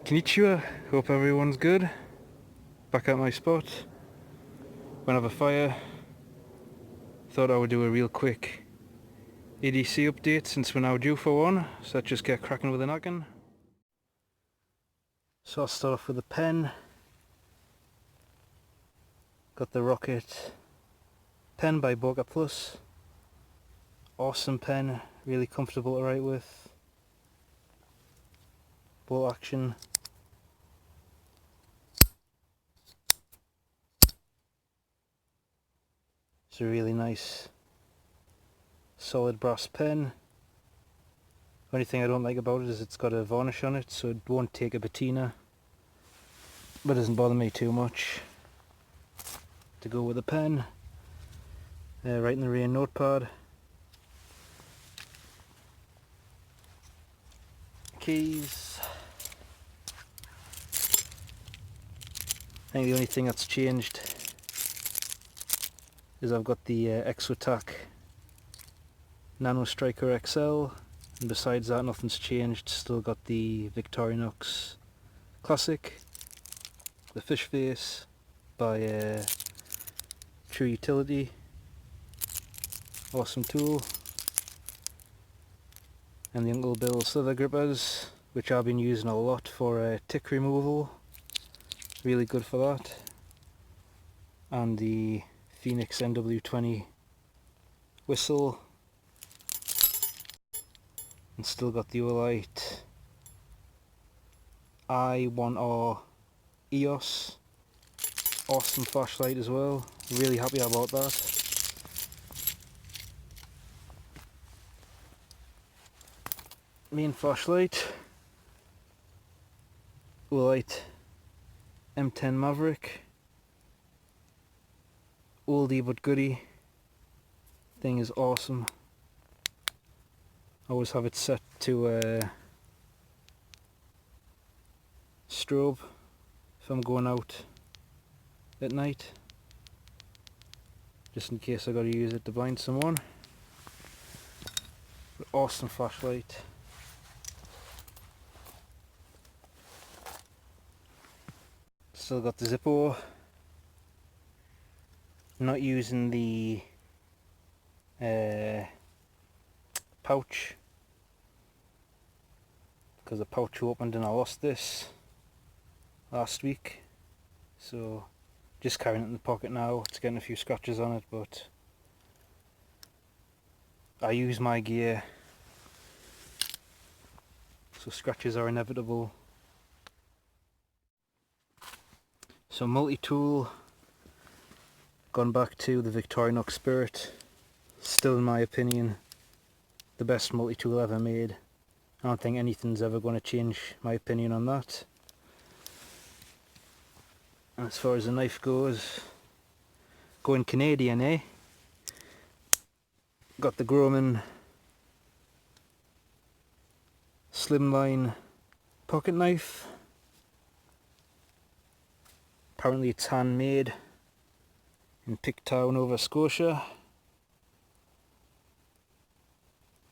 Konnichiwa, hope everyone's good. Back at my spot. Went have a fire. Thought I would do a real quick EDC update since we're now due for one, so let's just get cracking with the noggin. So I'll start off with the pen. Got the Rocket pen by Boca Plus. Awesome pen, really comfortable to write with. Bolt action. It's a really nice solid brass pen. Only thing I don't like about it is it's got a varnish on it, so it won't take a patina, but it doesn't bother me too much. To go with the pen, right in the rear notepad, keys. I think the only thing that's changed is I've got the Exotac Nano Striker XL, and besides that nothing's changed. Still got the Victorinox Classic, the fish face by True Utility, awesome tool, and the Uncle Bill slither grippers, which I've been using a lot for tick removal, really good for that, and the Phoenix NW20 whistle, and still got the Olight I1R EOS, awesome flashlight as well, really happy about that. Main flashlight, Olight M10 Maverick, oldie but goodie, thing is awesome. I always have it set to strobe if I'm going out at night, just in case I gotta use it to blind someone. But awesome flashlight. Still got the Zippo. Not using the pouch because the pouch opened and I lost this last week, so just carrying it in the pocket now. It's getting a few scratches on it, but I use my gear, so scratches are inevitable. So multi-tool, gone back to the Victorinox Spirit. Still, in my opinion, the best multi-tool ever made. I don't think anything's ever going to change my opinion on that. And as far as the knife goes, going Canadian, eh? Got the Groman Slimline pocket knife. Apparently it's handmade in Pictown, Nova Scotia.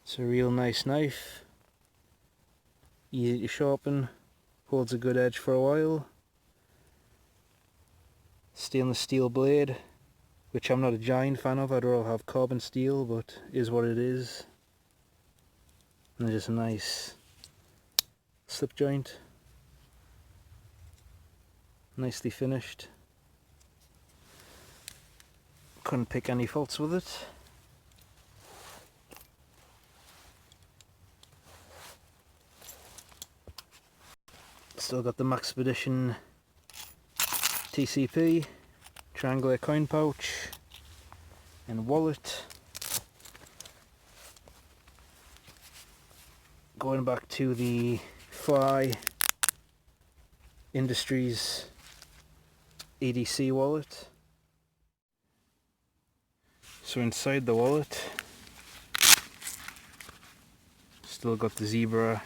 It's a real nice knife, easy to sharpen, holds a good edge for a while. Stainless steel blade, which I'm not a giant fan of. I'd rather have carbon steel, but is what it is. And just a nice slip joint, nicely finished. Couldn't pick any faults with it. Still got the Maxpedition TCP, triangular coin pouch, and wallet. Going back to the Fly Industries EDC wallet. So inside the wallet, still got the Zebra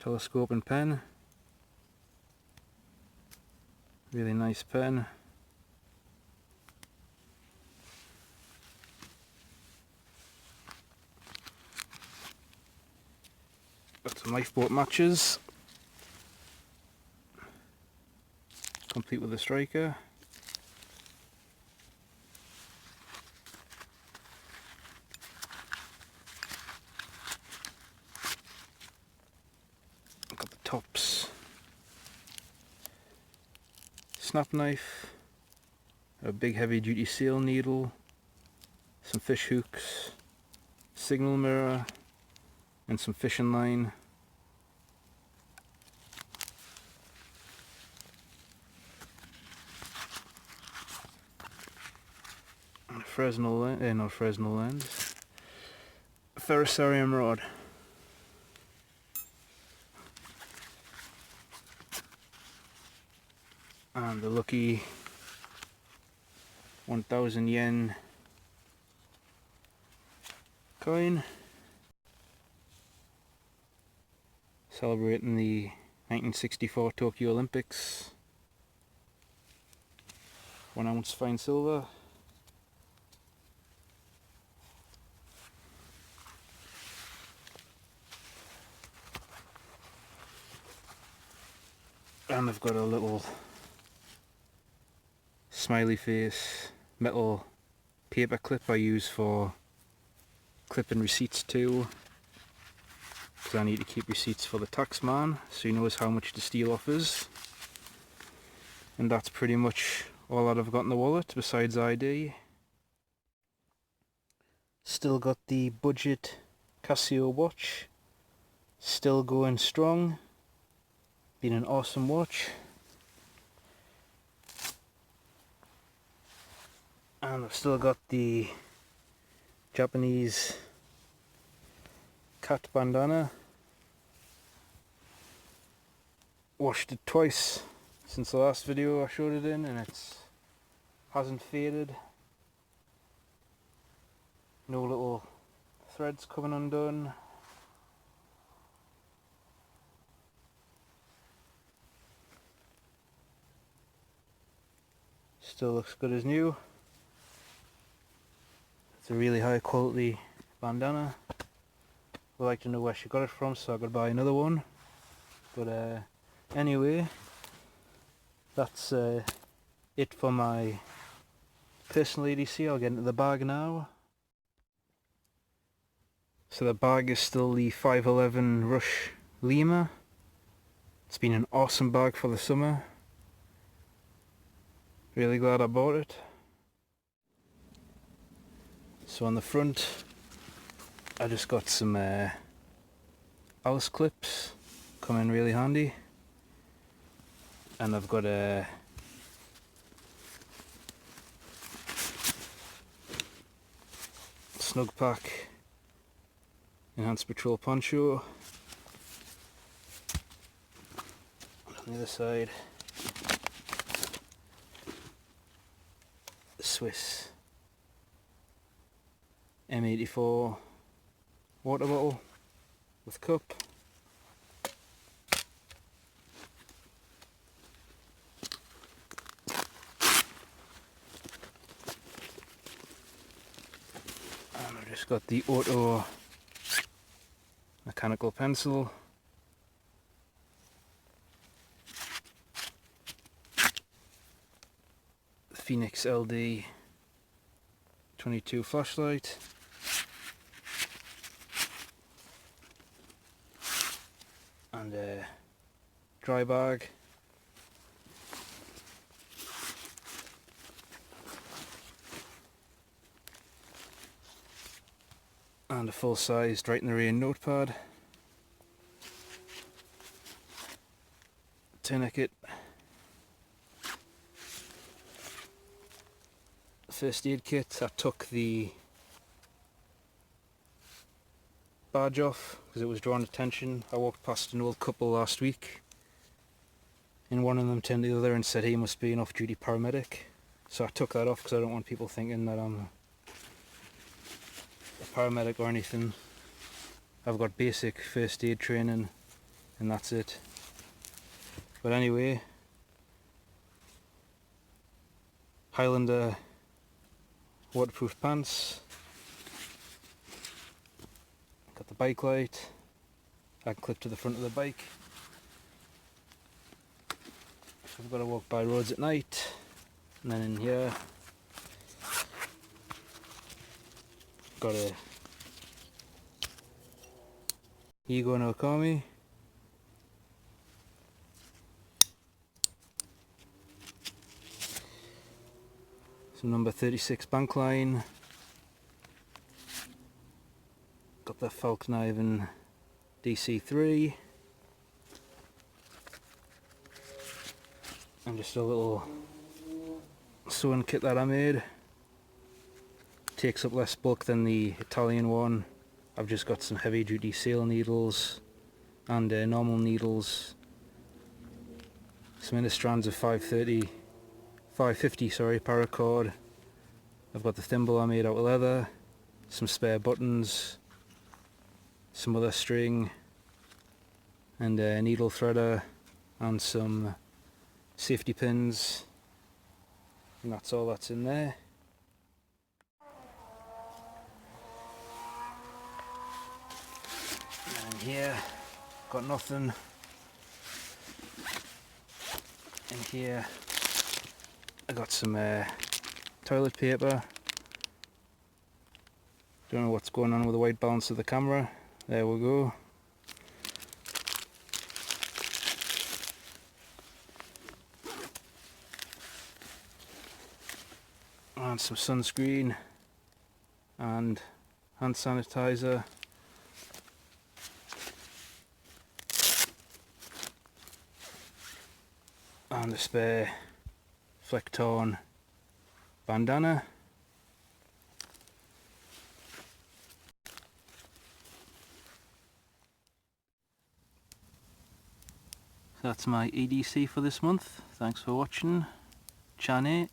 telescope and pen. Really nice pen. Got some lifeboat matches, complete with a striker. Got the tops, snap knife, a big heavy duty sail needle, some fish hooks, signal mirror, and some fishing line. And a Fresnel lens, not Fresnel lens, a ferrocerium rod. And the lucky 1000 yen coin, celebrating the 1964 Tokyo Olympics. 1 ounce fine silver. And I've got a little smiley face metal paper clip I use for clipping receipts too, because I need to keep receipts for the tax man so he knows how much the steel offers. And that's pretty much all that I've got in the wallet besides ID. Still got the budget Casio watch, still going strong, been an awesome watch. And I've still got the Japanese cat bandana. Washed it twice since the last video I showed it in, and it hasn't faded. No little threads coming undone. Still looks good as new. It's a really high quality bandana. I'd like to know where she got it from, so I could buy another one. But anyway, that's it for my personal EDC. I'll get into the bag now. So the bag is still the 511 Rush Lima. It's been an awesome bag for the summer. Really glad I bought it. So on the front I just got some Alice clips, come in really handy, and I've got a Snug Pack Enhanced Patrol poncho. On the other side, the Swiss M84 water bottle with cup. And I've just got the auto mechanical pencil. The Phoenix LD 22 flashlight. And a dry bag. And a full-sized Right in the Rain notepad. Tourniquet. First aid kit. I took the badge off because it was drawing attention. I walked past an old couple last week and one of them turned to the other and said he must be an off-duty paramedic. So I took that off because I don't want people thinking that I'm a paramedic or anything. I've got basic first aid training and that's it. But anyway, Highlander waterproof pants. Got the bike light, I clip to the front of the bike. If I've got to walk by roads at night. And then in here, got a Ego no Kami. Some number 36 bank line. Got the Falkniven DC3. And just a little sewing kit that I made. Takes up less bulk than the Italian one. I've just got some heavy duty sail needles and normal needles. Some inner strands of 550 paracord. I've got the thimble I made out of leather, some spare buttons, some other string, and a needle threader, and some safety pins, and that's all that's in there. And here, got nothing. In here, I got some toilet paper. Don't know what's going on with the white balance of the camera. There we go. And some sunscreen and hand sanitizer. And a spare Fleck-Torn bandana. That's my EDC for this month. Thanks for watching. Chan 8.